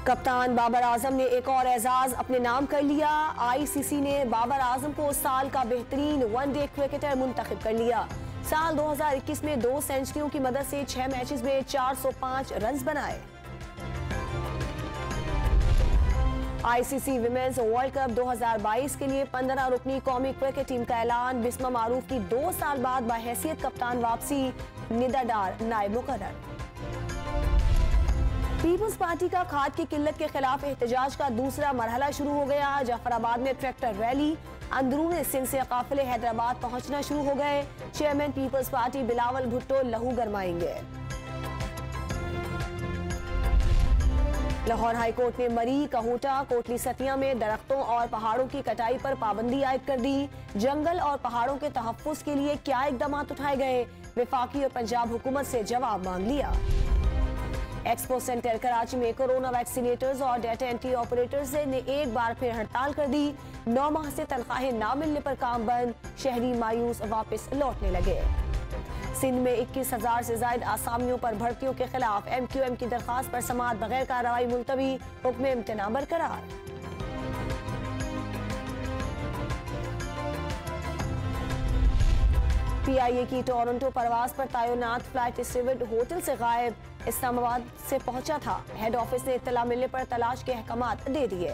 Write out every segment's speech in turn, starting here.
कप्तान बाबर आजम ने एक और एजाज अपने नाम कर लिया। आईसीसी ने बाबर आजम को साल का बेहतरीन वनडे क्रिकेटर मुंतखब कर लिया। साल 2021 में 2 सेंचुरियों की मदद से 6 मैचेस में 405 रन बनाए। आईसीसी विमेंस वर्ल्ड कप 2022 के लिए 15 रुकनी कौमी क्रिकेट टीम का ऐलान। बिस्मा मारूफ की 2 साल बाद बहैसियत कप्तान वापसी, निदा डार नायब मुकर्रर। पीपल्स पार्टी का खाद की किल्लत के खिलाफ एहतजाज का दूसरा मरहला शुरू हो गया। जफराबाद में ट्रैक्टर रैली, अंदरून सिंध से काफिले हैदराबाद पहुंचना शुरू हो गए। चेयरमैन पीपल्स पार्टी बिलावल भुट्टो लहू गरमाएंगे। लाहौर हाईकोर्ट ने मरी, कहूटा, कोटली सतिया में दरख्तों और पहाड़ों की कटाई पर पाबंदी आयद कर दी। जंगल और पहाड़ों के तहफ्फुज के लिए क्या इकदाम उठाए गए, वफाकी और पंजाब हुकूमत से जवाब मांग लिया। एक्सपो सेंटर कराची में कोरोना वैक्सीनेटर्स और डेटा एंट्री ऑपरेटर्स ने एक बार फिर हड़ताल कर दी। 9 माह से तनख्वाहें ना मिलने पर काम बंद, शहरी मायूस वापस लौटने लगे। सिंध में 21,000 से ज्यादा आसामियों पर भर्तियों के खिलाफ MQM की दरखास्त पर समाअत बगैर कार्रवाई मुलतवी, हुक्म इम्तना बरकरार। PIA की टोरंटो परवाज पर तैनात फ्लाइट स्टीवर्ड होटल से गायब, इस्लामाबाद से पहुंचा था। हेड ऑफिस ने इत्तला मिलने पर तलाश के अहकामात दे दिए।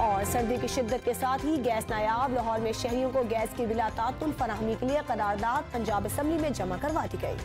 और सर्दी की शिद्दत के साथ ही गैस नायाब, लाहौर में शहरियों को गैस की बिला तातुल फराहमी के लिए करारदाद पंजाब असेंबली में जमा करवा दी गई।